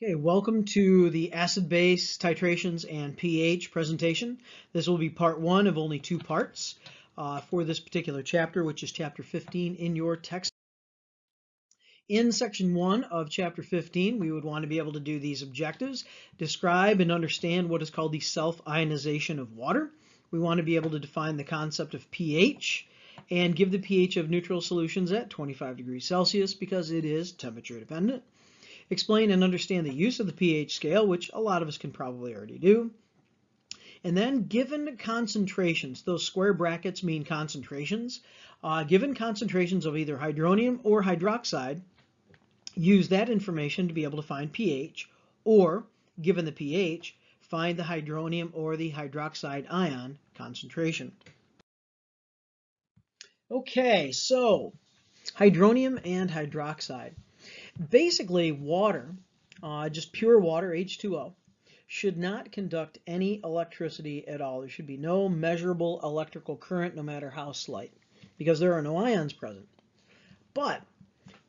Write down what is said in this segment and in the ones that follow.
Okay, welcome to the acid-base titrations and pH presentation. This will be part one of only two parts for this particular chapter, which is chapter 15 in your text. In section 1 of chapter 15, we would want to be able to do these objectives, describe and understand what is called the self-ionization of water. We want to be able to define the concept of pH and give the pH of neutral solutions at 25 degrees Celsius because it is temperature dependent. Explain and understand the use of the pH scale, which a lot of us can probably already do. And then given concentrations, those square brackets mean concentrations, given concentrations of either hydronium or hydroxide, use that information to be able to find pH, or given the pH, find the hydronium or the hydroxide ion concentration. Okay, so hydronium and hydroxide. Basically, water, just pure water, H2O, should not conduct any electricity at all. There should be no measurable electrical current, no matter how slight, because there are no ions present. But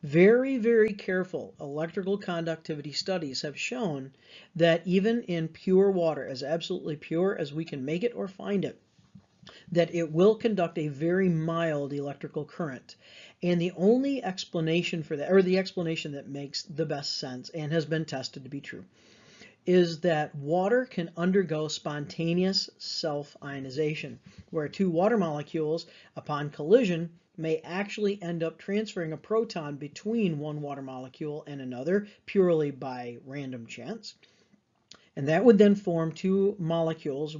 very, very careful electrical conductivity studies have shown that even in pure water, as absolutely pure as we can make it or find it, that it will conduct a very mild electrical current. And the only explanation for that, or the explanation that makes the best sense and has been tested to be true, is that water can undergo spontaneous self-ionization, where two water molecules, upon collision, may actually end up transferring a proton between one water molecule and another purely by random chance. And that would then form two molecules,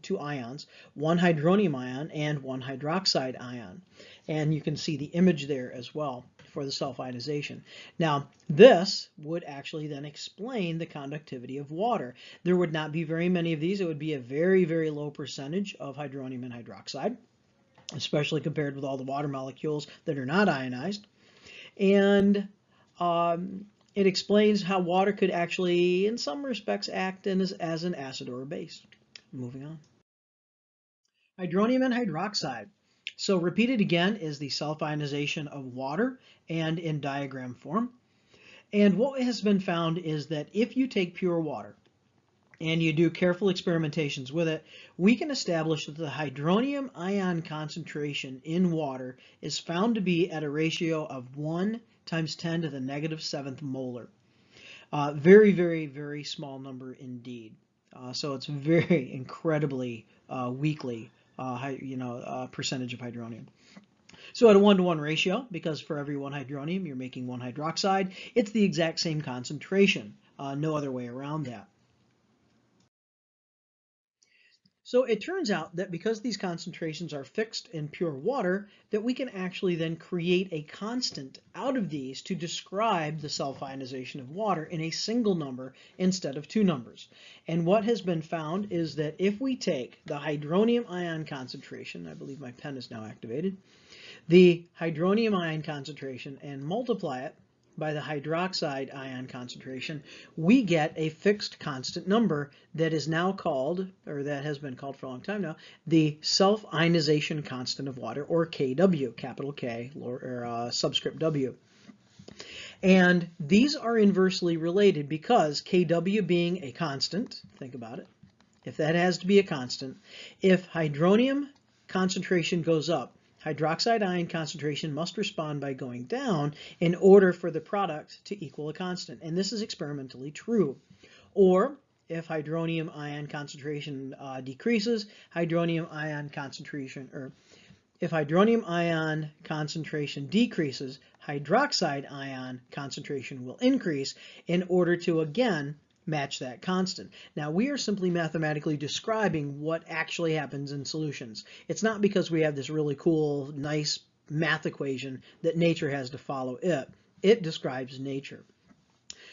two ions, one hydronium ion and one hydroxide ion. And you can see the image there as well for the self-ionization. Now, this would actually then explain the conductivity of water. There would not be very many of these. It would be a very, very low percentage of hydronium and hydroxide, especially compared with all the water molecules that are not ionized. And it explains how water could actually, in some respects, act as an acid or a base. Moving on. Hydronium and hydroxide. So repeated again is the self-ionization of water and in diagram form. And what has been found is that if you take pure water and you do careful experimentations with it, we can establish that the hydronium ion concentration in water is found to be at a ratio of 1 times 10 to the negative 7th molar. Very, very, very small number indeed. So it's very incredibly weakly, percentage of hydronium. So at a 1-to-1 ratio, because for every one hydronium you're making one hydroxide, it's the exact same concentration. No other way around that. So it turns out that because these concentrations are fixed in pure water, that we can actually then create a constant out of these to describe the self-ionization of water in a single number instead of two numbers. And what has been found is that if we take the hydronium ion concentration, I believe my pen is now activated, the hydronium ion concentration and multiply it by the hydroxide ion concentration, we get a fixed constant number that is now called, or that has been called for a long time now, the self-ionization constant of water, or Kw, capital K, or subscript W. And these are inversely related because Kw being a constant, think about it, if that has to be a constant, if hydronium concentration goes up, hydroxide ion concentration must respond by going down in order for the product to equal a constant. And this is experimentally true. Or if hydronium ion concentration decreases, if hydronium ion concentration decreases, hydroxide ion concentration will increase in order to again match that constant. Now we are simply mathematically describing what actually happens in solutions. It's not because we have this really cool, nice math equation that nature has to follow it. It describes nature.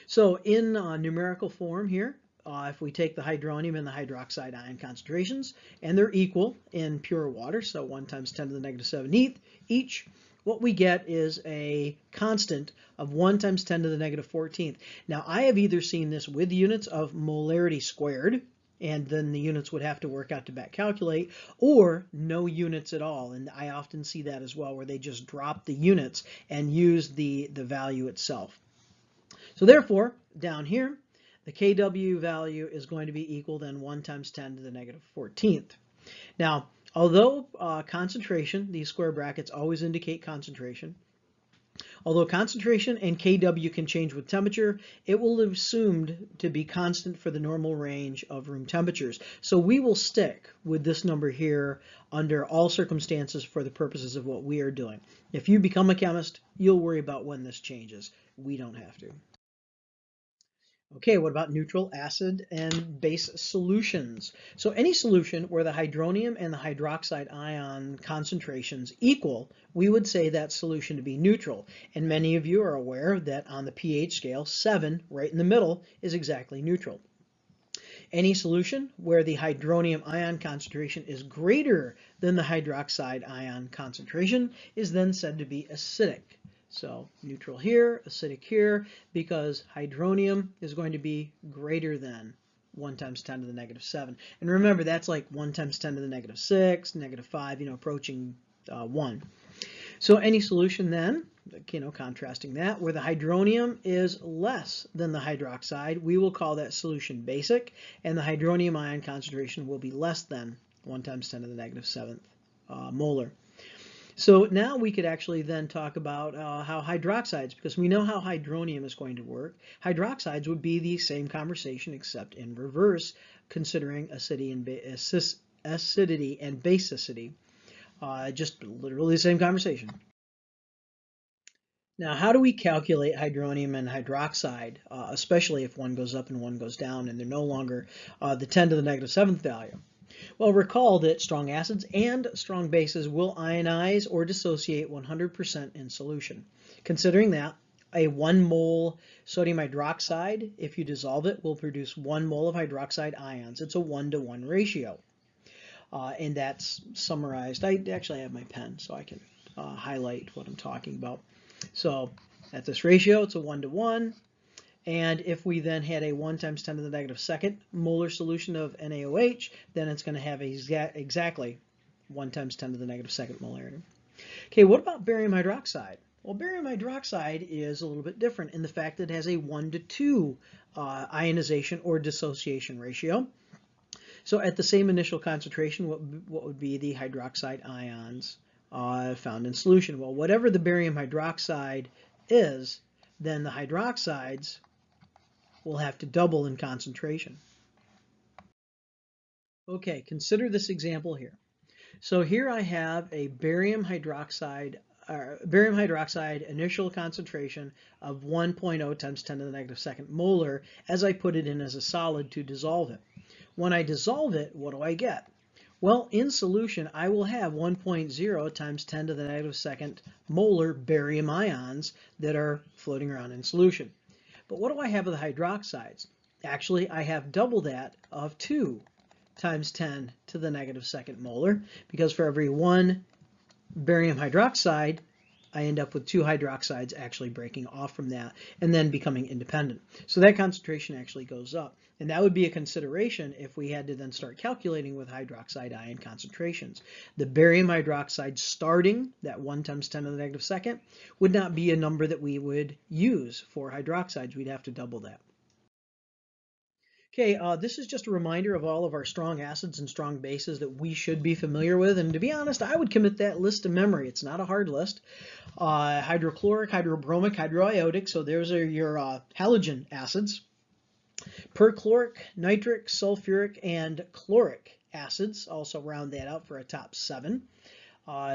So in numerical form here, if we take the hydronium and the hydroxide ion concentrations, and they're equal in pure water, so 1 times 10 to the negative 7th each, what we get is a constant of 1 times 10 to the negative 14th. Now, I have either seen this with units of molarity squared, and then the units would have to work out to back calculate, or no units at all. And I often see that as well, where they just drop the units and use the value itself. So therefore, down here, the Kw value is going to be equal then 1 times 10 to the negative 14th. Now, although concentration, these square brackets always indicate concentration, although concentration and Kw can change with temperature, it will be assumed to be constant for the normal range of room temperatures. So we will stick with this number here under all circumstances for the purposes of what we are doing. If you become a chemist, you'll worry about when this changes. We don't have to. Okay, what about neutral, acid, and base solutions? So any solution where the hydronium and the hydroxide ion concentrations equal, we would say that solution to be neutral. And many of you are aware that on the pH scale, 7, right in the middle, is exactly neutral. Any solution where the hydronium ion concentration is greater than the hydroxide ion concentration is then said to be acidic. So neutral here, acidic here, because hydronium is going to be greater than 1 times 10 to the negative 7. And remember, that's like 1 times 10 to the negative 6, negative 5, approaching 1. So any solution then, contrasting that, where the hydronium is less than the hydroxide, we will call that solution basic, and the hydronium ion concentration will be less than 1 times 10 to the negative 7th molar. So now we could actually then talk about how hydroxides, because we know how hydronium is going to work, hydroxides would be the same conversation except in reverse, considering acidity and basicity. Just literally the same conversation. Now, how do we calculate hydronium and hydroxide, especially if one goes up and one goes down and they're no longer the 10 to the negative 7th value? Well, recall that strong acids and strong bases will ionize or dissociate 100% in solution. Considering that, a 1 mole sodium hydroxide, if you dissolve it, will produce 1 mole of hydroxide ions. It's a 1-to-1 ratio. And that's summarized. I actually have my pen, so I can highlight what I'm talking about. So at this ratio, it's a 1-to-1. And if we then had a 1 times 10 to the negative 2nd molar solution of NaOH, then it's going to have exactly 1 times 10 to the negative 2nd molarity. Okay, what about barium hydroxide? Well, barium hydroxide is a little bit different in the fact that it has a 1-to-2 ionization or dissociation ratio. So at the same initial concentration, what would be the hydroxide ions found in solution? Well, whatever the barium hydroxide is, then the hydroxides will have to double in concentration. Okay, consider this example here. So here I have a barium hydroxide initial concentration of 1.0 times 10 to the negative 2nd molar as I put it in as a solid to dissolve it. When I dissolve it, what do I get? Well, in solution, I will have 1.0 times 10 to the negative 2nd molar barium ions that are floating around in solution. But what do I have of the hydroxides? Actually, I have double that of 2 times 10 to the negative 2nd molar, because for every 1 barium hydroxide, I end up with 2 hydroxides actually breaking off from that and then becoming independent. So that concentration actually goes up. And that would be a consideration if we had to then start calculating with hydroxide ion concentrations. The barium hydroxide starting, that 1 times 10 to the negative 2nd, would not be a number that we would use for hydroxides. We'd have to double that. Okay, this is just a reminder of all of our strong acids and strong bases that we should be familiar with. And to be honest, I would commit that list to memory. It's not a hard list. Hydrochloric, hydrobromic, hydroiodic. So those are your halogen acids. Perchloric, nitric, sulfuric, and chloric acids. Also round that out for a top 7.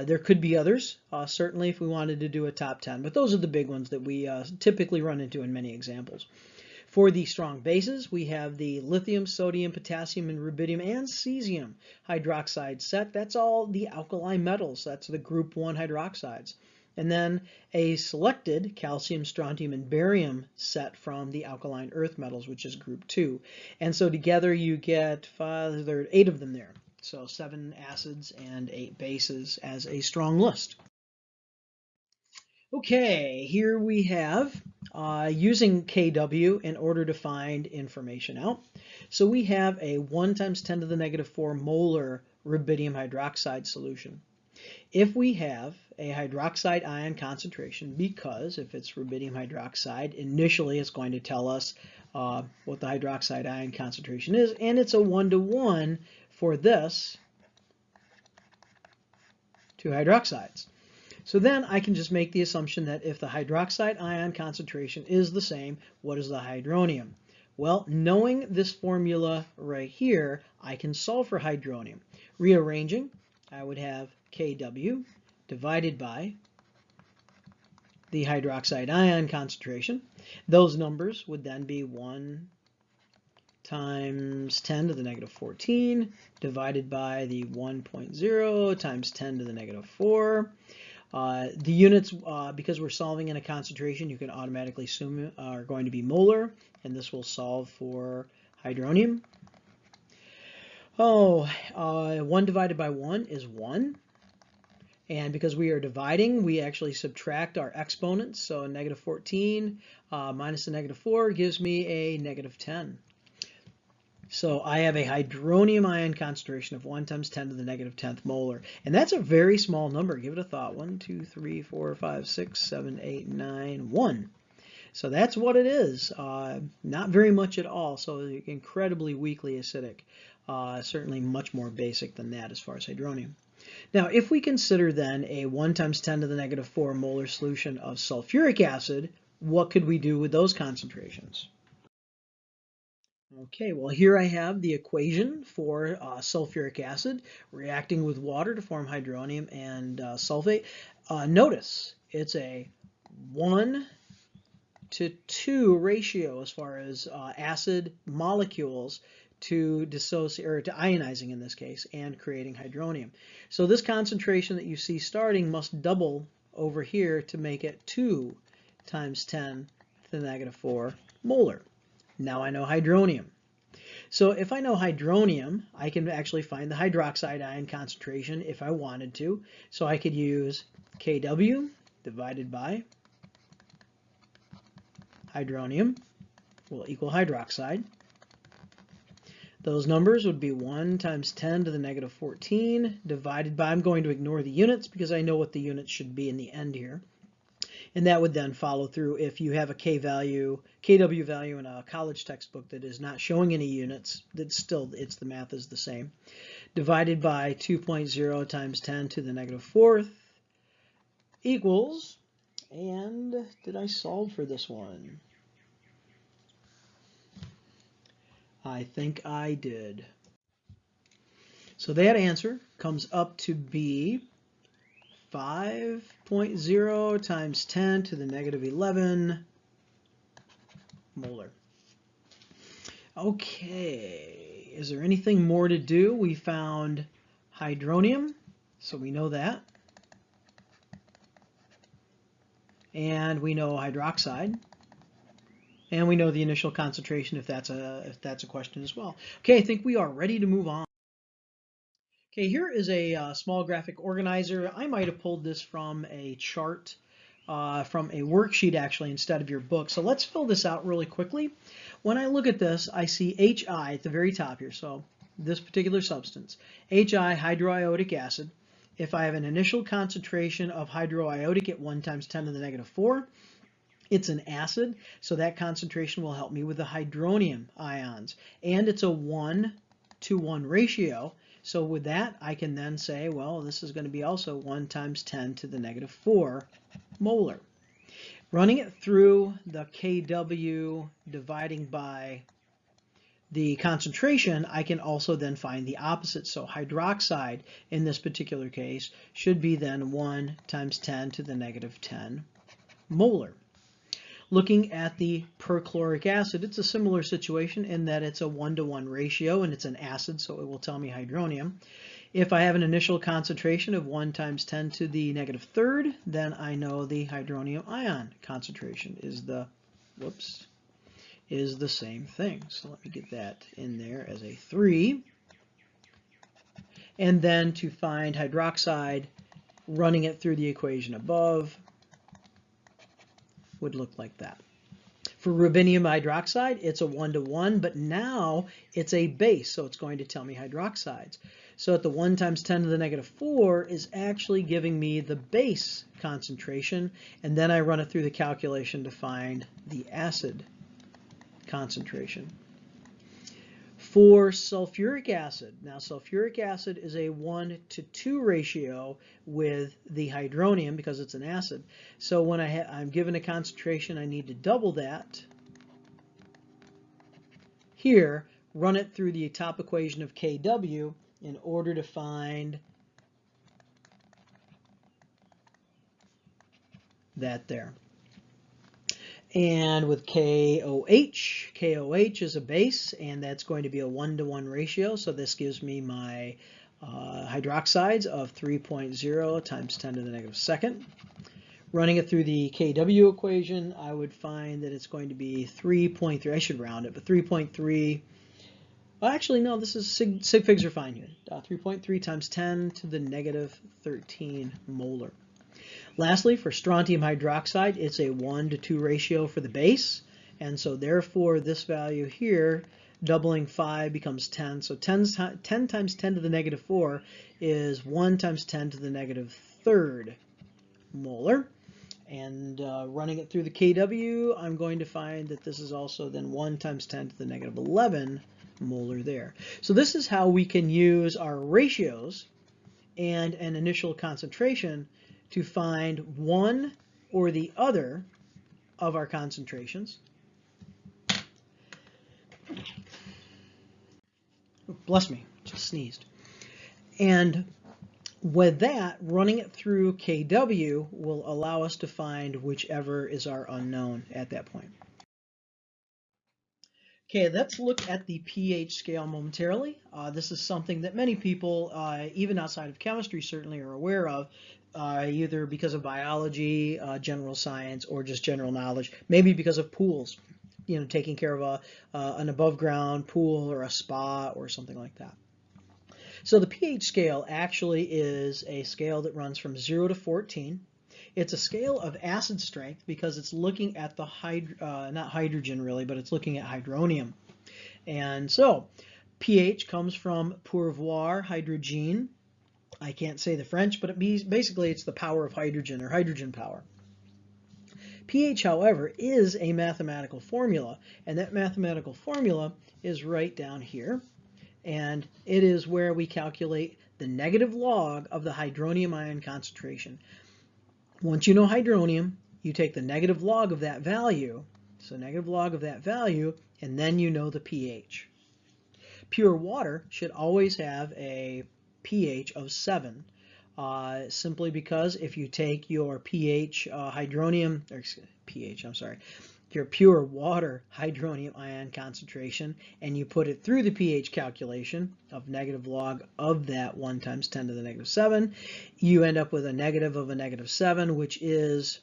There could be others, certainly if we wanted to do a top 10. But those are the big ones that we typically run into in many examples. For the strong bases, we have the lithium, sodium, potassium, and rubidium, and cesium hydroxide set. That's all the alkali metals. That's the group 1 hydroxides. And then a selected calcium, strontium, and barium set from the alkaline earth metals, which is group 2. And so together you get 8 of them there. So 7 acids and 8 bases as a strong list. Okay, here we have using Kw in order to find information out. So we have a 1 times 10 to the negative 4 molar rubidium hydroxide solution. if we have a hydroxide ion concentration, because if it's rubidium hydroxide, initially it's going to tell us what the hydroxide ion concentration is, and it's a 1-to-1 for this two hydroxides. So then I can just make the assumption that if the hydroxide ion concentration is the same, what is the hydronium? Well, knowing this formula right here, I can solve for hydronium. Rearranging, I would have Kw divided by the hydroxide ion concentration. Those numbers would then be 1 times 10 to the negative 14 divided by the 1.0 times 10 to the negative 4. The units, because we're solving in a concentration, you can automatically assume are going to be molar, and this will solve for hydronium. 1 divided by 1 is 1. And because we are dividing, we actually subtract our exponents. So negative 14 minus the negative 4 gives me a negative 10. So I have a hydronium ion concentration of 1 times 10 to the negative 10th molar. And that's a very small number. Give it a thought. 1, 2, 3, 4, 5, 6, 7, 8, 9, 1. So that's what it is. Not very much at all. So incredibly weakly acidic. Certainly much more basic than that as far as hydronium. Now, if we consider then a 1 times 10 to the negative 4 molar solution of sulfuric acid, what could we do with those concentrations? Okay, well here I have the equation for sulfuric acid reacting with water to form hydronium and sulfate. Notice it's a 1-to-2 ratio as far as acid molecules to dissociate, or to ionizing in this case, and creating hydronium. So this concentration that you see starting must double over here to make it 2 times 10 to the negative 4 molar. Now I know hydronium. So if I know hydronium, I can actually find the hydroxide ion concentration if I wanted to. So I could use Kw divided by hydronium will equal hydroxide. Those numbers would be 1 times 10 to the negative 14 divided by, I'm going to ignore the units because I know what the units should be in the end here. And that would then follow through if you have a Kw value in a college textbook that is not showing any units, that still the math is the same. Divided by 2.0 times 10 to the negative 4th equals, and did I solve for this one? I think I did. So that answer comes up to be 5.0 times 10 to the negative 11 molar. Okay, is there anything more to do? We found hydronium, so we know that. And we know hydroxide. And we know the initial concentration if that's a question as well. Okay, I think we are ready to move on. Okay, here is a small graphic organizer. I might have pulled this from a chart, from a worksheet actually, instead of your book. So let's fill this out really quickly. When I look at this, I see HI at the very top here. So this particular substance, HI, hydroiodic acid. If I have an initial concentration of hydroiodic at 1 times 10 to the negative 4, it's an acid, so that concentration will help me with the hydronium ions. And it's a 1-to-1 ratio. So with that, I can then say, well, this is going to be also 1 times 10 to the negative 4 molar. Running it through the Kw dividing by the concentration, I can also then find the opposite. So hydroxide, in this particular case, should be then 1 times 10 to the negative 10 molar. Looking at the perchloric acid, it's a similar situation in that it's a 1-to-1 ratio and it's an acid, so it will tell me hydronium. If I have an initial concentration of 1 times 10 to the negative 3rd, then I know the hydronium ion concentration is the same thing. So let me get that in there as a 3. And then to find hydroxide, running it through the equation above, would look like that. For rubidium hydroxide, it's a 1-to-1, but now it's a base, so it's going to tell me hydroxides. So at the 1 times 10 to the negative 4 is actually giving me the base concentration, and then I run it through the calculation to find the acid concentration. For sulfuric acid, now sulfuric acid is a 1-to-2 ratio with the hydronium because it's an acid. So when I'm given a concentration, I need to double that. Here, run it through the top equation of Kw in order to find that there. And with KOH is a base, and that's going to be a 1-to-1 ratio. So this gives me my hydroxides of 3.0 times 10 to the negative second. Running it through the Kw equation, I would find that it's going to be 3.3. I should round it, but 3.3. Well, actually, no, this is sigfigs are fine here. 3.3 times 10 to the negative 13 molar. Lastly, for strontium hydroxide, it's a 1-to-2 ratio for the base, and so therefore this value here, doubling 5 becomes 10. So 10 times 10 to the negative 4 is 1 times 10 to the negative third molar. And running it through the Kw, I'm going to find that this is also then 1 times 10 to the negative 11 molar there. So this is how we can use our ratios and an initial concentration to find one or the other of our concentrations. Bless me, just sneezed. And with that, running it through Kw will allow us to find whichever is our unknown at that point. Okay, let's look at the pH scale momentarily. This is something that many people, even outside of chemistry, certainly are aware of, either because of biology, general science, or just general knowledge, maybe because of pools, taking care of an above-ground pool or a spa or something like that. So the pH scale actually is a scale that runs from 0 to 14. It's a scale of acid strength because it's looking at the not hydrogen really, but it's looking at hydronium. And so pH comes from pourvoir hydrogène. I can't say the French, but basically it's the power of hydrogen or hydrogen power. pH, however, is a mathematical formula, and that mathematical formula is right down here. And it is where we calculate the negative log of the hydronium ion concentration. Once you know hydronium, you take the negative log of that value, so negative log of that value, and then you know the pH. Pure water should always have a pH of 7, simply because if you take your your pure water hydronium ion concentration and you put it through the pH calculation of negative log of that 1 times 10 to the negative 7, you end up with a negative of a negative 7, which is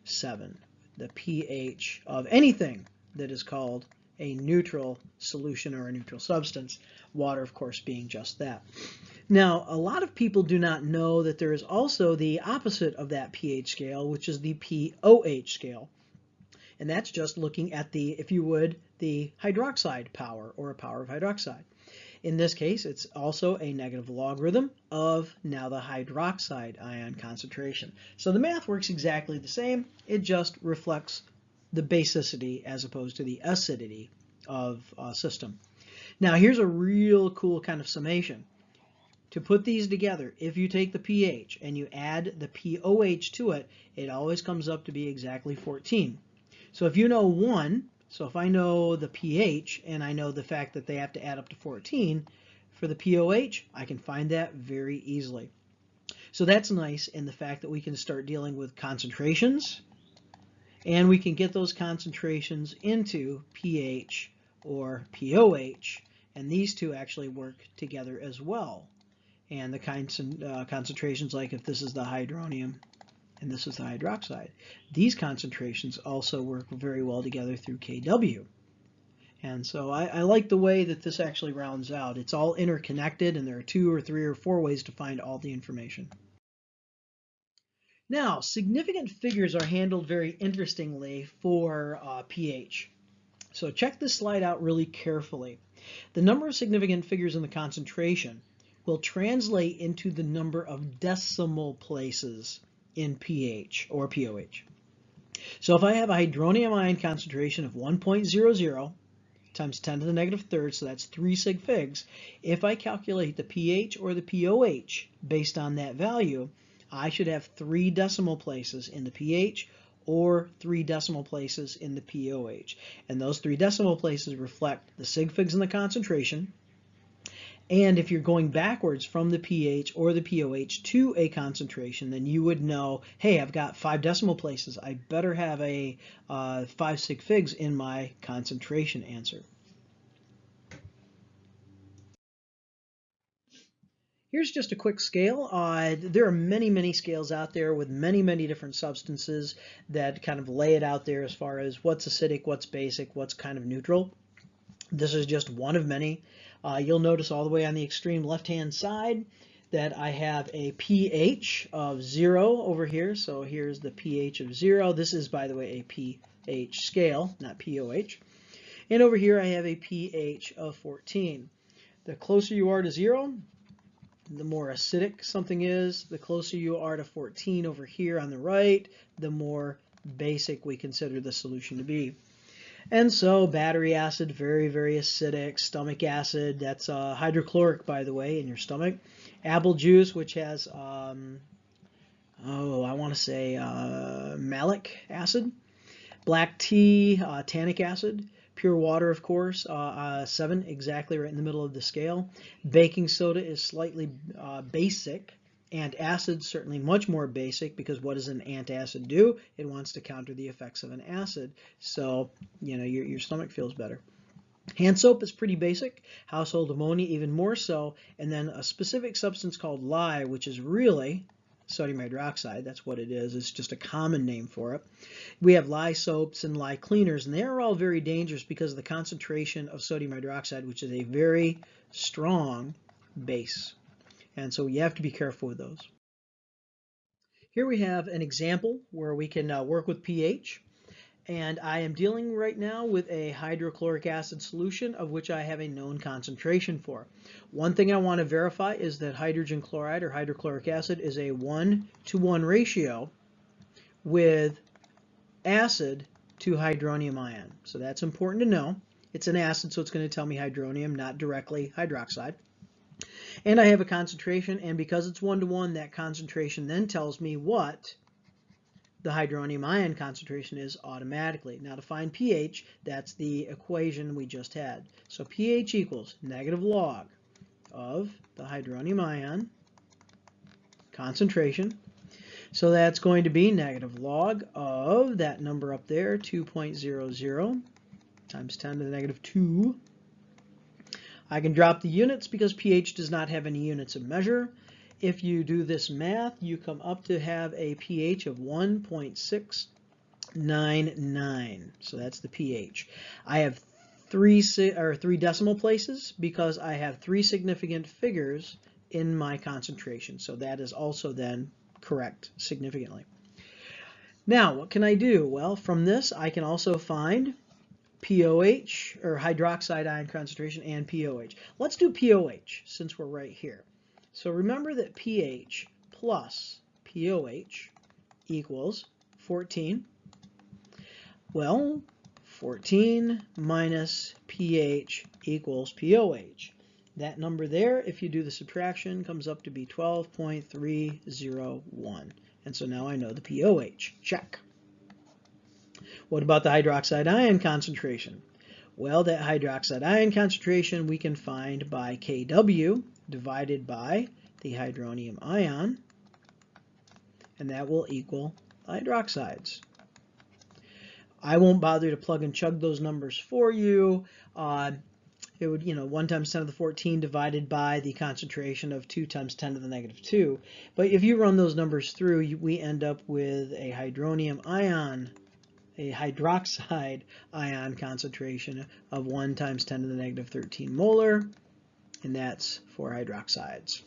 7, the pH of anything that is called a neutral solution or a neutral substance, water of course being just that. Now, a lot of people do not know that there is also the opposite of that pH scale, which is the pOH scale. And that's just looking at the, if you would, the hydroxide power or a power of hydroxide. In this case, it's also a negative logarithm of now the hydroxide ion concentration. So the math works exactly the same. It just reflects the basicity as opposed to the acidity of a system. Now here's a real cool kind of summation. To put these together, if you take the pH and you add the pOH to it, it always comes up to be exactly 14. So if you know 1, so if I know the pH and I know the fact that they have to add up to 14, for the pOH, I can find that very easily. So that's nice in the fact that we can start dealing with concentrations, and we can get those concentrations into pH or pOH, and these two actually work together as well. And the concentrations, like if this is the hydronium and this is the hydroxide, these concentrations also work very well together through Kw. And so I like the way that this actually rounds out. It's all interconnected, and there are 2 or 3 or 4 ways to find all the information. Now, significant figures are handled very interestingly for pH. So check this slide out really carefully. The number of significant figures in the concentration will translate into the number of decimal places in pH or pOH. So if I have a hydronium ion concentration of 1.00 times 10 to the negative third, so that's 3 sig figs, if I calculate the pH or the pOH based on that value, I should have 3 decimal places in the pH or 3 decimal places in the pOH. And those 3 decimal places reflect the sig figs in the concentration. And if you're going backwards from the pH or the pOH to a concentration, then you would know, hey, I've got 5 decimal places. I better have a 5 sig figs in my concentration answer. Here's just a quick scale. There are many, many scales out there with many, many different substances that kind of lay it out there as far as what's acidic, what's basic, what's kind of neutral. This is just one of many. You'll notice all the way on the extreme left-hand side that I have a pH of 0 over here. So here's the pH of 0. This is, by the way, a pH scale, not pOH. And over here I have a pH of 14. The closer you are to 0, the more acidic something is. The closer you are to 14 over here on the right, the more basic we consider the solution to be. And so battery acid, very, very acidic. Stomach acid, that's hydrochloric, by the way, in your stomach. Apple juice, which has, I want to say malic acid. Black tea, tannic acid. Pure water, of course, 7, exactly right in the middle of the scale. Baking soda is slightly basic. Antacid, certainly much more basic, because what does an antacid do? It wants to counter the effects of an acid. So, you know, your stomach feels better. Hand soap is pretty basic. Household ammonia even more so. And then a specific substance called lye, which is really sodium hydroxide. That's what it is. It's just a common name for it. We have lye soaps and lye cleaners, and they're all very dangerous because of the concentration of sodium hydroxide, which is a very strong base. And so you have to be careful with those. Here we have an example where we can work with pH. And I am dealing right now with a hydrochloric acid solution of which I have a known concentration for. One thing I want to verify is that hydrogen chloride or hydrochloric acid is a 1-to-1 ratio with acid to hydronium ion. So that's important to know. It's an acid, so it's going to tell me hydronium, not directly hydroxide. And I have a concentration, and because it's 1-to-1, that concentration then tells me what the hydronium ion concentration is automatically. Now to find pH, that's the equation we just had. So pH equals negative log of the hydronium ion concentration. So that's going to be negative log of that number up there, 2.00 times 10 to the negative 2. I can drop the units because pH does not have any units of measure. If you do this math, you come up to have a pH of 1.699. So that's the pH. I have 3 decimal places because I have 3 significant figures in my concentration. So that is also then correct significantly. Now, what can I do? Well, from this, I can also find pOH, or hydroxide ion concentration, and pOH. Let's do pOH since we're right here. So remember that pH plus pOH equals 14. Well, 14 minus pH equals pOH. That number there, if you do the subtraction, comes up to be 12.301. And so now I know the pOH. Check. What about the hydroxide ion concentration? Well, that hydroxide ion concentration we can find by Kw divided by the hydronium ion, and that will equal hydroxides. I won't bother to plug and chug those numbers for you. It would, 1 times 10 to the 14 divided by the concentration of 2 times 10 to the negative 2. But if you run those numbers through, we end up with a hydronium ion, a hydroxide ion concentration of 1 times 10 to the negative 13 molar, and that's for hydroxides.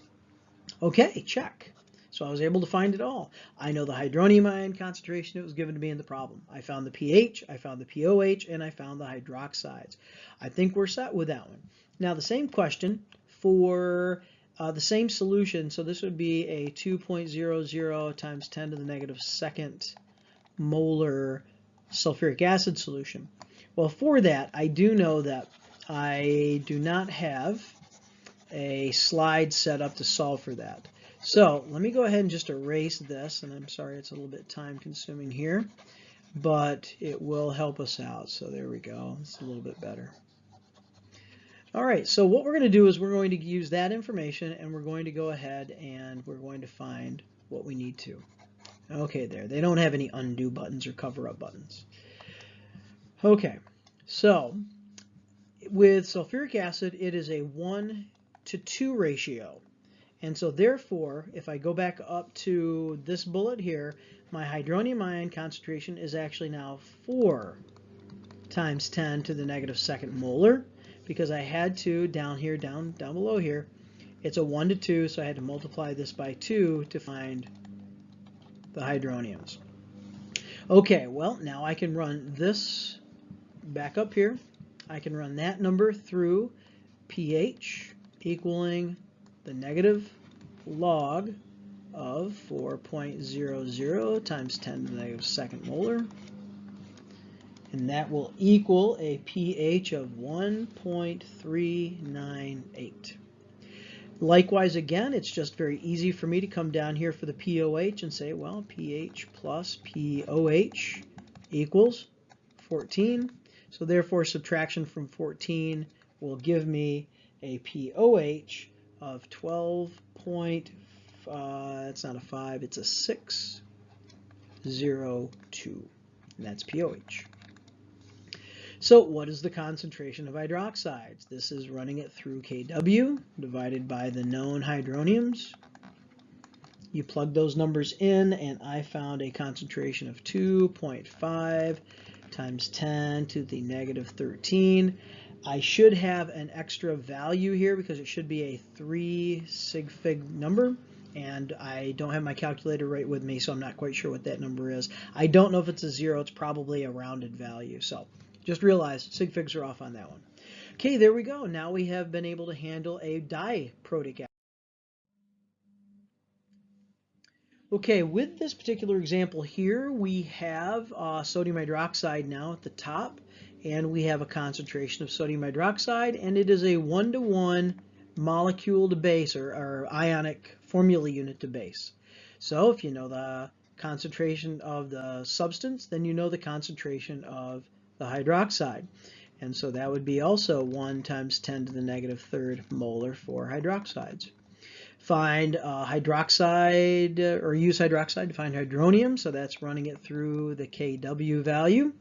Okay, check. So I was able to find it all. I know the hydronium ion concentration that was given to me in the problem. I found the pH, I found the pOH, and I found the hydroxides. I think we're set with that one. Now the same question for the same solution. So this would be a 2.00 times 10 to the negative second molar sulfuric acid solution. Well, for that, I do know that I do not have a slide set up to solve for that. So let me go ahead and just erase this, and I'm sorry it's a little bit time consuming here, but it will help us out. So there we go, it's a little bit better. All right, so what we're going to do is we're going to use that information and we're going to go ahead and we're going to find what we need to. Okay, there, they don't have any undo buttons or cover up buttons. Okay, so with sulfuric acid, it is a 1:2 ratio. And so therefore, if I go back up to this bullet here, my hydronium ion concentration is actually now 4 times 10 to the negative second molar, because I had to, down here, down below here, it's a 1:2, so I had to multiply this by 2 to find the hydroniums. Okay, well, now I can run this back up here. I can run that number through pH equaling the negative log of 4.00 times 10 to the negative second molar. And that will equal a pH of 1.398. Likewise, again, it's just very easy for me to come down here for the pOH and say, well, pH plus pOH equals 14. So therefore, subtraction from 14 will give me a pOH of 12. It's not a 5, it's a 602. And that's pOH. So what is the concentration of hydroxides? This is running it through Kw divided by the known hydroniums. You plug those numbers in, and I found a concentration of 2.5 times 10 to the negative 13. I should have an extra value here because it should be a 3 sigfig number, and I don't have my calculator right with me, so I'm not quite sure what that number is. I don't know if it's a 0. It's probably a rounded value. So just realize sigfigs are off on that one. Okay, there we go. Now we have been able to handle a diprotic acid. Okay, with this particular example here, we have sodium hydroxide now at the top, and we have a concentration of sodium hydroxide, and it is a 1:1 molecule to base, or ionic formula unit to base. So if you know the concentration of the substance, then you know the concentration of the hydroxide. And so that would be also 1 times 10 to the negative third molar for hydroxides. Find hydroxide, or use hydroxide to find hydronium, so that's running it through the Kw value.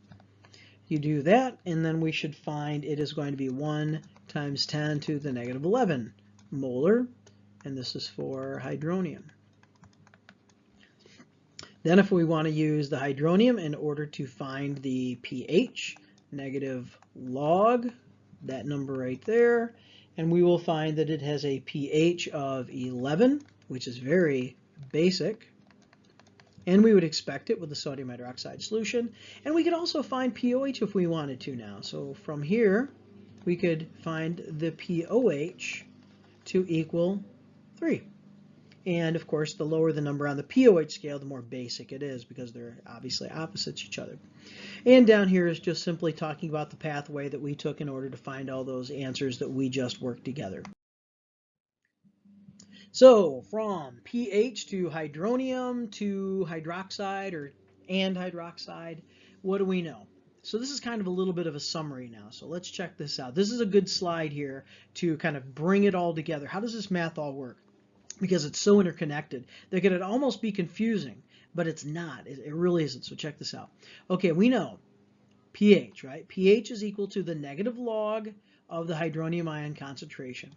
You do that, and then we should find it is going to be 1 times 10 to the negative 11 molar, and this is for hydronium. Then if we want to use the hydronium in order to find the pH, negative log, that number right there, and we will find that it has a pH of 11, which is very basic, and we would expect it with the sodium hydroxide solution. And we could also find pOH if we wanted to now. So from here, we could find the pOH to equal 3. And of course, the lower the number on the pOH scale, the more basic it is, because they're obviously opposites each other. And down here is just simply talking about the pathway that we took in order to find all those answers that we just worked together. So from pH to hydronium to hydroxide and hydroxide, what do we know? So this is kind of a little bit of a summary now. So let's check this out. This is a good slide here to kind of bring it all together. How does this math all work? Because it's so interconnected that it could almost be confusing, but it's not. It really isn't. So check this out. Okay, we know pH, right? pH is equal to the negative log of the hydronium ion concentration.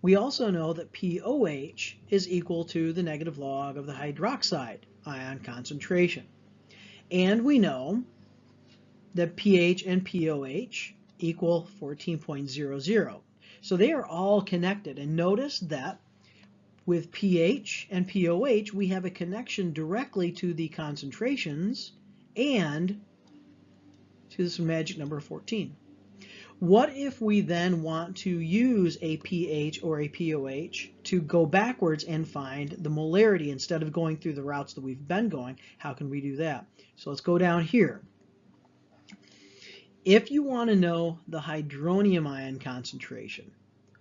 We also know that pOH is equal to the negative log of the hydroxide ion concentration. And we know that pH and pOH equal 14.00. So they are all connected. And notice that with pH and pOH, we have a connection directly to the concentrations and to this magic number 14. What if we then want to use a pH or a pOH to go backwards and find the molarity instead of going through the routes that we've been going? How can we do that? So let's go down here. If you want to know the hydronium ion concentration,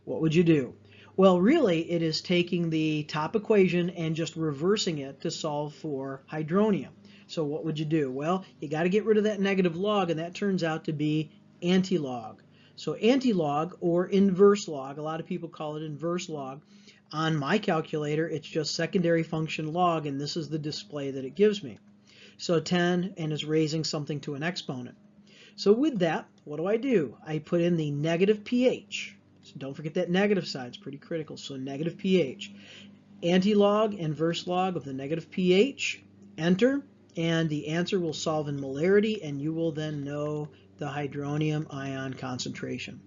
what would you do? Well, really, it is taking the top equation and just reversing it to solve for hydronium. So what would you do? Well, you got to get rid of that negative log, and that turns out to be anti-log. So anti-log or inverse log, a lot of people call it inverse log. On my calculator, it's just secondary function log, and this is the display that it gives me. So 10 and is raising something to an exponent. So with that, what do? I put in the negative pH. So don't forget that negative side, it's pretty critical. So negative pH. Anti-log, inverse log of the negative pH, enter, and the answer will solve in molarity, and you will then know the hydronium ion concentration.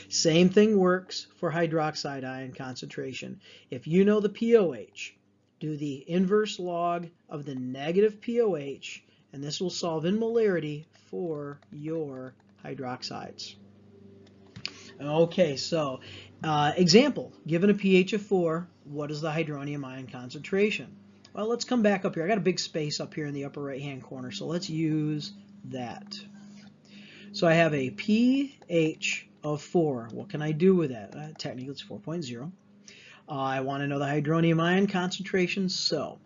Same thing works for hydroxide ion concentration. If you know the pOH, do the inverse log of the negative pOH, and this will solve in molarity for your hydroxides. Okay, so example, given a pH of 4, what is the hydronium ion concentration? Well, let's come back up here. I got a big space up here in the upper right hand corner, so let's use that. So I have a pH of 4. What can I do with that? Technically it's 4.0. I want to know the hydronium ion concentration, so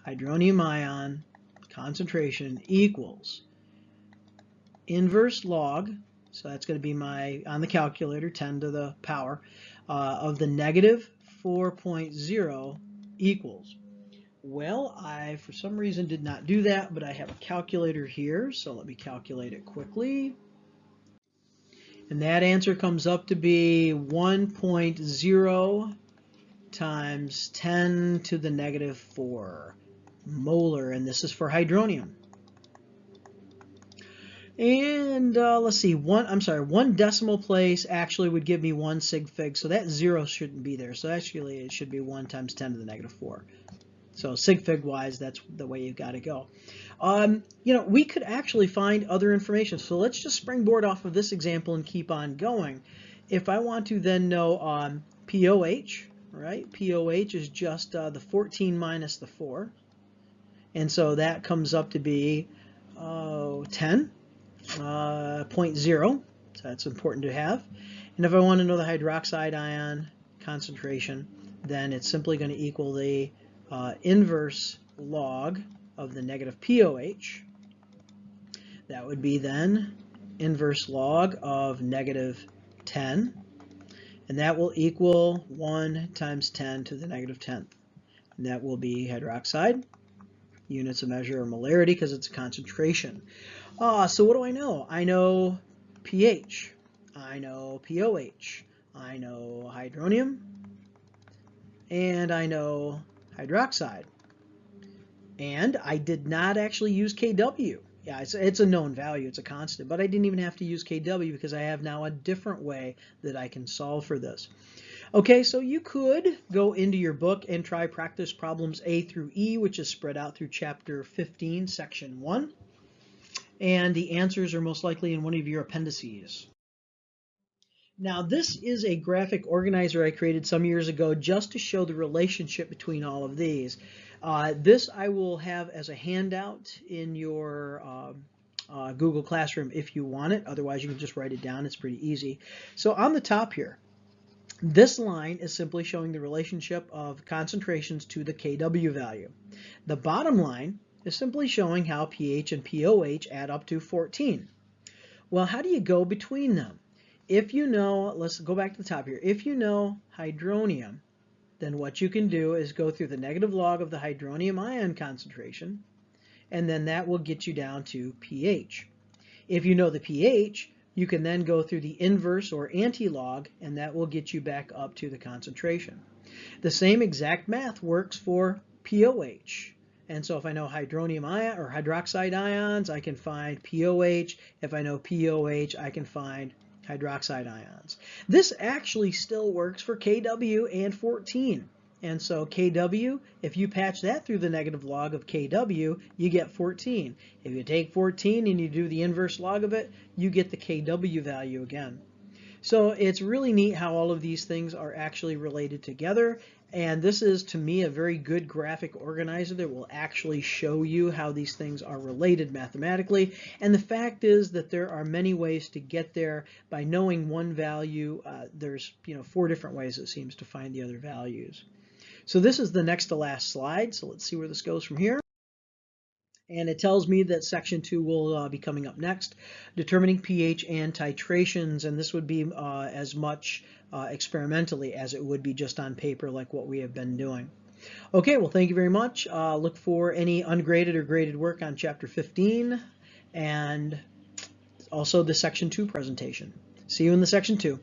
hydronium ion concentration equals inverse log, so that's going to be my, on the calculator, 10 to the power, of the negative 4.0 equals. Well, I, for some reason, did not do that, but I have a calculator here, so let me calculate it quickly. And that answer comes up to be 1.0 times 10 to the negative 4 molar, and this is for hydronium. And let's see, one decimal place actually would give me 1 sigfig, so that 0 shouldn't be there. So actually it should be 1 times 10 to the negative 4. So sigfig wise, that's the way you've got to go. You know, we could actually find other information. So let's just springboard off of this example and keep on going. If I want to then know pOH, right? pOH is just the 14 minus the 4. And so that comes up to be 10.0. So that's important to have. And if I want to know the hydroxide ion concentration, then it's simply going to equal the inverse log of the negative pOH. That would be then inverse log of negative 10. And that will equal 1 times 10 to the negative 10th. And that will be hydroxide. Units of measure are molarity because it's a concentration. So what do I know? I know pH. I know pOH. I know hydronium. And I know hydroxide. And I did not actually use kW. Yeah, it's a known value, it's a constant, but I didn't even have to use kW because I have now a different way that I can solve for this. Okay, so you could go into your book and try practice problems A through E, which is spread out through chapter 15, section 1. And the answers are most likely in one of your appendices. Now, this is a graphic organizer I created some years ago just to show the relationship between all of these. This I will have as a handout in your Google Classroom if you want it. Otherwise, you can just write it down. It's pretty easy. So on the top here, this line is simply showing the relationship of concentrations to the kW value. The bottom line is simply showing how pH and pOH add up to 14. Well, how do you go between them? If you know, let's go back to the top here. If you know hydronium, then what you can do is go through the negative log of the hydronium ion concentration, and then that will get you down to pH. If you know the pH, you can then go through the inverse or anti-log, and that will get you back up to the concentration. The same exact math works for pOH. And so if I know hydronium ion or hydroxide ions, I can find pOH. If I know pOH, I can find hydroxide ions. This actually still works for Kw and 14. And so Kw, if you patch that through the negative log of Kw, you get 14. If you take 14 and you do the inverse log of it, you get the Kw value again. So it's really neat how all of these things are actually related together. And this is, to me, a very good graphic organizer that will actually show you how these things are related mathematically. And the fact is that there are many ways to get there. By knowing one value, there's 4 different ways it seems to find the other values. So this is the next to last slide. So let's see where this goes from here. And it tells me that section 2 will be coming up next, determining pH and titrations, and this would be as much experimentally as it would be just on paper like what we have been doing. Okay, well, thank you very much. Look for any ungraded or graded work on chapter 15 and also the section 2 presentation. See you in the section 2.